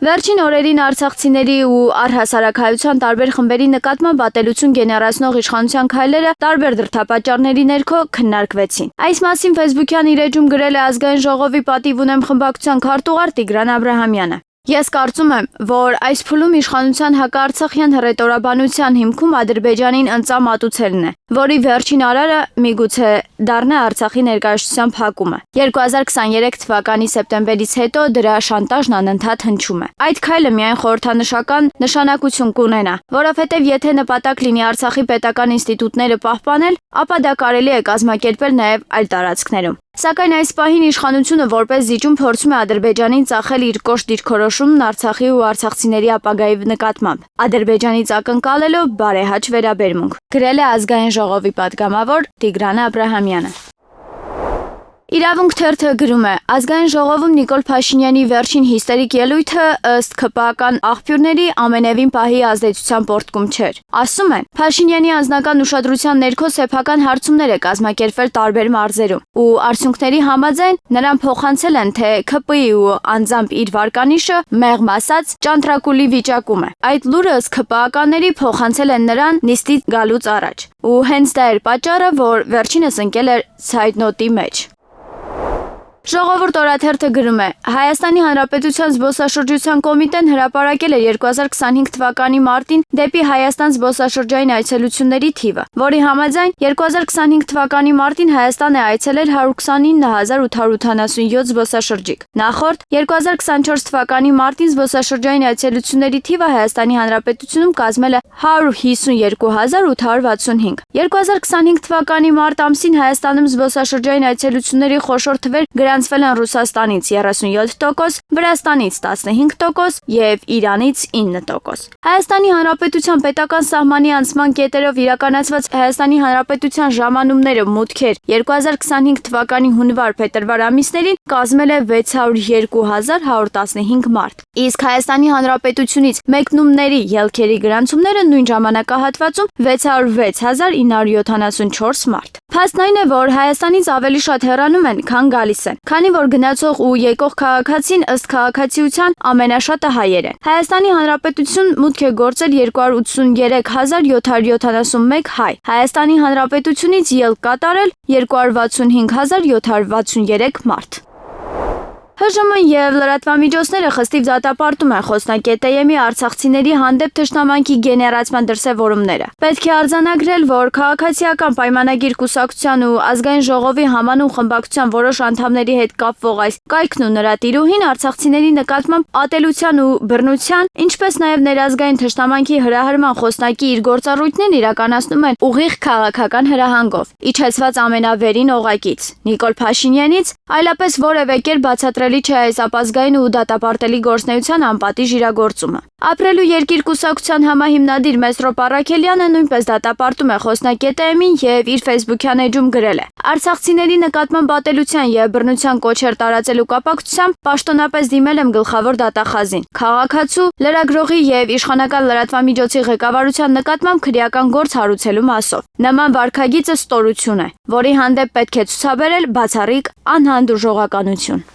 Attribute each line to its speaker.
Speaker 1: Վերջին օրերին արցախցիների ու առհասարակ տարբեր խմբերի նկատմամբ ատելություն գեներացնող իշխանության քայլերը տարբեր դրդապատճառների ներքո քննարկվեցին։ Այս մասին Facebook-յան իր էջում գրել է Ազգային ժողովի պատիվ ունեմ խմբակցության քարտուղար Տիգրան Աբրահամյանը։ Ես կարծում եմ, որ այս փուլում իշխանության հակաարցախյան հռետորաբանության հիմքում Ադրբեջանին ընծամատուցելն է, որի վերջին արարը միգուցե դառնա Արցախի ներկայացության փակումը։ 2023 թվականի սեպտեմբերից հետո դրա շանտաժն անընդհատ հնչում է։ Այդ քայլը միայն խորհրդանշական նշանակություն կունենա, որովհետև եթե նպատակ լինի Արցախի պետական ինստիտուտները պահպանել, ապա դա կարելի է կազմակերպել նաև այլ տարածքներում։ Սակայն այս պահին իշխանությունը որպես զիջում փորձում է Ադրբեջանին ծախել իր կոշտ դիրքորոշումն Արցախի ու արցախցիների ապագայի նկատմամբ, Ադրբեջանից ակնկալելով բարեհաճ վերաբերմունք, գրել է Ազգային ժողովի պատգամավոր Տիգրան Աբրահամյանը։ Իրավունք թերթը գրում է. Ազգային ժողովում Նիկոլ Փաշինյանի վերջին հիստերիկ ելույթը ըստ ԿՊԱ-կան աղբյուրների ամենևին պահի ազդեցության պոռթկում չէր։ Ասում են, Փաշինյանի անձնական ուշադրության ներքո սեփական հարցումներ է կազմակերպվել տարբեր մարզերում, ու արդյունքների համաձայն նրան փոխանցել են, թե ՔՊԻ ու անձամբ իր վարկանիշը մեղմ ասած ճանտրակուլի վիճակում է։ Այդ լուրը ըստ ԿՊԱ-կանների փոխանցել են նրան նիստի գալուց առաջ։ Ու հենց դա էր պատճառը, որ վերջինս ընկել էր ցայտնոտի մեջ։ Ժողովուրդ օրաթերթը գրում է. Հայաստանի Հանրապետության զբոսաշրջության կոմիտեն հրապարակել է 2025 թվականի մարտին դեպի Հայաստան զբոսաշրջային այցելությունների թիվը, որի համաձայն 2025 թվականի մարտին Հայաստան է այցելել 129.887 զբոսաշրջիկ։ Նախորդ 2024 թվականի մարտին զբոսաշրջային այցելությունների թիվը Հայաստանի Հանրապետությունում կազմել է 152.865։ 2025 թվականի մարտ ամսին Հայաստանում զբոսաշրջային այցելությունների խոշոր թվեր գրանցվել են Ռուսաստանից 37%, Վրաստանից 15% եւ Իրանից 9%։ Հայաստանի Հանրապետության պետական սահմանի անցման կետերով իրականացված Հայաստանի Հանրապետության ժամանումները մուտքեր 2025 թվականի հունվար-փետրվար ամիսներին կազմել է 602.115 մարդ։ Իսկ Հայաստանի Հանրապետությունից մեկնումների ելքերի գրանցումները նույն ժամանակահատվածում 606.974 մարդ։ Փաստն այն է, որ Հայաստանից ավելի շատ հեռանում են, քան գալիս են, քանի որ գնացող ու եկող քաղաքացին ըստ քաղաքացիության ամենաշատը հայեր են։ Հայաստանի Հանրապետություն մուտք է գործել 283.771 հայ, Հայաստանի Հանրապետությունից ելք կատարել 265.763 մարդ։ ՀԺՄ եւ լրատվամիջոցները խստիվ դատապարտում են Խոսնակ ԵՏԵՄ-ի արցախցիների հանդեպ թշնամանքի գեներացման դրսևորումները։ Պետք է արձանագրել, որ քաղաքացիական պայմանագիր կուսակցության ու Ազգային ժողովի համանուն խմբակցության որոշ անդամների հետ կապվող այս կայքն ու նրա տիրուհին արցախցիների նկատմամբ ատելության ու բռնության, ինչպես նաեւ ներազգային թշնամանքի հրահրման խոսնակի իր գործառույթներն իրականացնում են ուղիղ քաղաքական հրահանգով, իջեցված ամենավերին օղակից՝ Նիկոլ Փաշինյանից, այլապես որևէ կերպ բացատրելի չէ այս ապազգային ու դատապարտելի գործնեության անպատիժ իրագործումը։ Ապրելու երկիր կուսակցության համահիմնադիր Մեսրոպ Առաքելյանը նույնպես դատապարտում է Խոսնակ ԵՏԵՄ-ին եւ իր Facebook-յան էջում գրել է. Արցախցիների նկատմամբ ատելության եւ բռնության կոչեր տարածելու կապակցությամբ պաշտոնապես դիմել եմ գլխավոր դատախազին, քաղաքացու, լրագրողի եւ իշխանական լրատվամիջոցի ղեկավարության նկատմամբ քրեական գործ հարուցելու մասով։ Նման վարքագիծը ստորություն է, որի հանդեպ պետք է ցուցաբերել բացառիկ անհանդուրժողականություն։